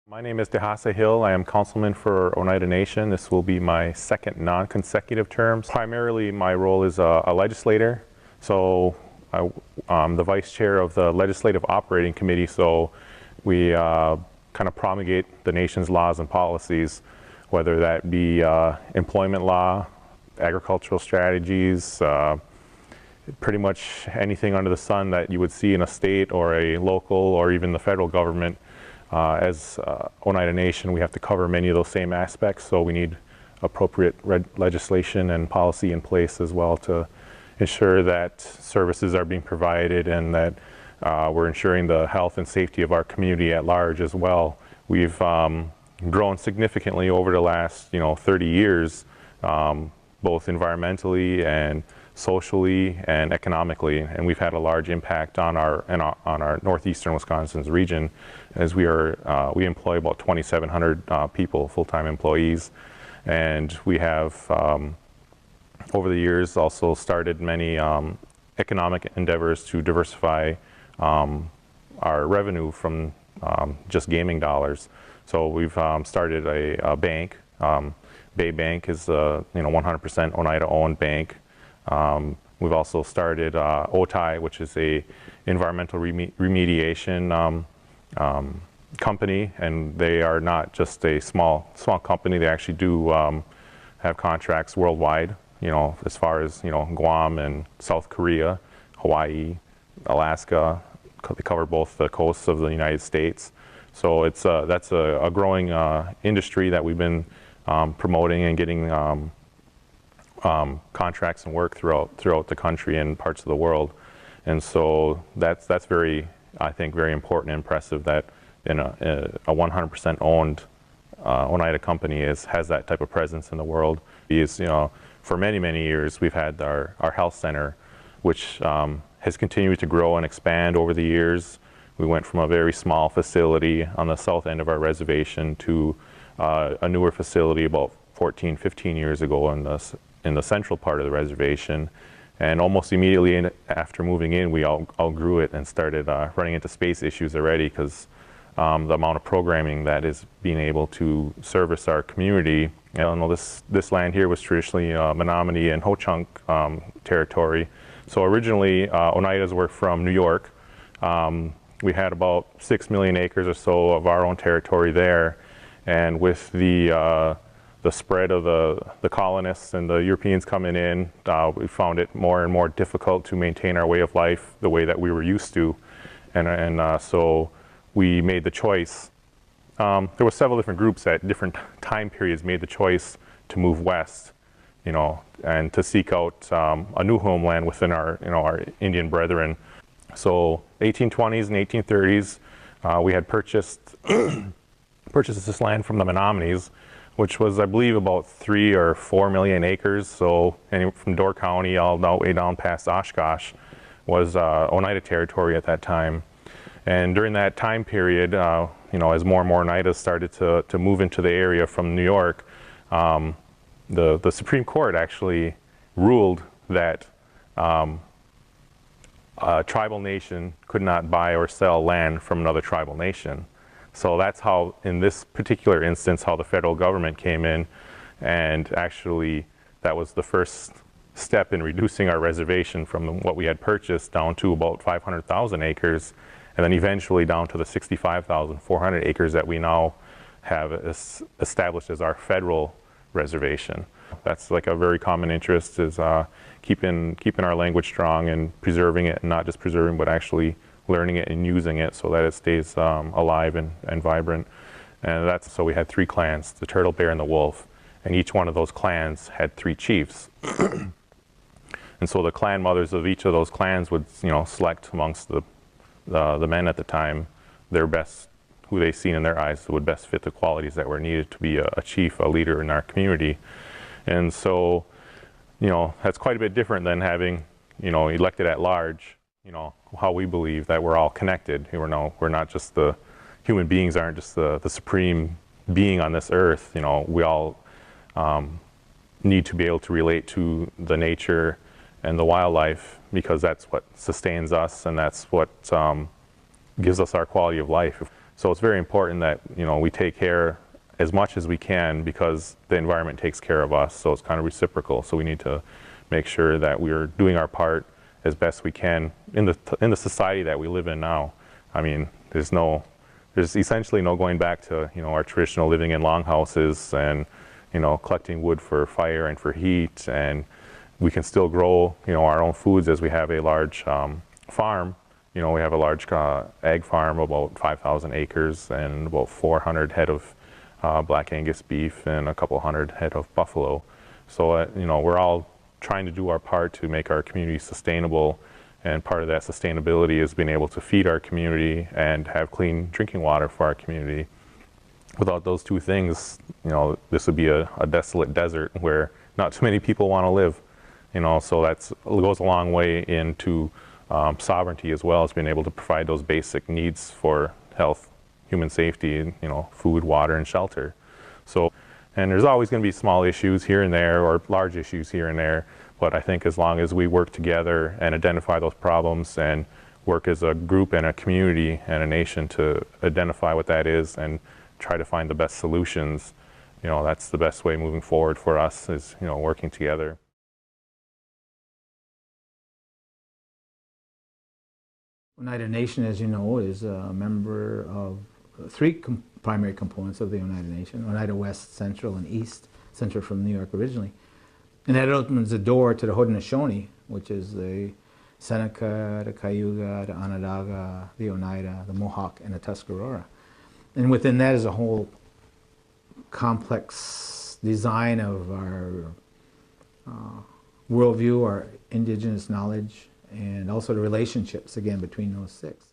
My name is Dehasa Hill. I am councilman for Oneida Nation. This will be my second non-consecutive term. Primarily, my role is a legislator. So I'm the vice chair of the Legislative Operating Committee. So we kind of promulgate the nation's laws and policies, whether that be employment law, agricultural strategies, pretty much anything under the sun that you would see in a state or a local or even the federal government. As Oneida Nation, we have to cover many of those same aspects, so we need appropriate legislation and policy in place as well to ensure that services are being provided and that we're ensuring the health and safety of our community at large as well. We've grown significantly over the last 30 years, both environmentally and socially and economically, and we've had a large impact on our northeastern Wisconsin's region, as we employ about 2,700 people, full-time employees, and we have over the years also started many economic endeavors to diversify our revenue from just gaming dollars. So we've started a bank. Bay Bank is a 100% Oneida-owned bank. We've also started OTI, which is a environmental remediation company, and they are not just a small company. They actually do have contracts worldwide, as far as Guam and South Korea, Hawaii, Alaska. They cover both the coasts of the United States. So that's a growing industry that we've been promoting and getting contracts and work throughout the country and parts of the world, and so that's very, I think, very important and impressive that in a 100% owned Oneida company has that type of presence in the world. For many years we've had our health center, which has continued to grow and expand over the years. We went from a very small facility on the south end of our reservation to a newer facility about 14-15 years ago in the central part of the reservation, and almost immediately after moving in, we outgrew it and started running into space issues already, because the amount of programming that is being able to service our community. I don't know, this land here was traditionally Menominee and Ho-Chunk territory. So originally, Oneidas were from New York. We had about 6 million acres or so of our own territory there, and with the spread of the colonists and the Europeans coming in, we found it more and more difficult to maintain our way of life the way that we were used to, and so we made the choice. There were several different groups at different time periods made the choice to move west, and to seek out a new homeland within our Indian brethren. So 1820s and 1830s, we had purchased this land from the Menominees, which was, I believe, about 3 or 4 million acres. So from Door County all the way down past Oshkosh was Oneida territory at that time. And during that time period, as more and more Oneidas started to move into the area from New York, the Supreme Court actually ruled that a tribal nation could not buy or sell land from another tribal nation. So that's how, in this particular instance, how the federal government came in, and actually that was the first step in reducing our reservation from what we had purchased down to about 500,000 acres, and then eventually down to the 65,400 acres that we now have established as our federal reservation. That's like a very common interest, is keeping our language strong and preserving it, and not just preserving but actually learning it and using it so that it stays alive and vibrant. And so we had 3 clans, the Turtle, Bear, and the Wolf, and each one of those clans had 3 chiefs. And so the clan mothers of each of those clans would select amongst the men at the time their best, who they seen in their eyes would best fit the qualities that were needed to be a chief, a leader in our community. And so that's quite a bit different than having elected at large. How we believe that we're all connected. We're not just human beings aren't just the supreme being on this earth. We all need to be able to relate to the nature and the wildlife, because that's what sustains us, and that's what gives us our quality of life. So it's very important that, we take care as much as we can, because the environment takes care of us. So it's kind of reciprocal. So we need to make sure that we're doing our part as best we can in the society that we live in now. I mean, there's essentially no going back to, our traditional living in longhouses and, collecting wood for fire and for heat. And we can still grow, our own foods, as we have a large farm. We have a large ag farm, about 5,000 acres, and about 400 head of Black Angus beef and a couple hundred head of buffalo. So, we're all trying to do our part to make our community sustainable, and part of that sustainability is being able to feed our community and have clean drinking water for our community. Without those two things, this would be a desolate desert where not too many people want to live. So it goes a long way into sovereignty, as well as being able to provide those basic needs for health, human safety, food, water, and shelter. So, and there's always going to be small issues here and there, or large issues here and there, but I think as long as we work together and identify those problems and work as a group and a community and a nation to identify what that is and try to find the best solutions, that's the best way moving forward for us, is, working together. Oneida Nation, as you know, is a member of three primary components of the Oneida Nation: Oneida West, Central, and East. Central from New York originally. And that opens the door to the Haudenosaunee, which is the Seneca, the Cayuga, the Onondaga, the Oneida, the Mohawk, and the Tuscarora. And within that is a whole complex design of our worldview, our indigenous knowledge, and also the relationships, again, between those six.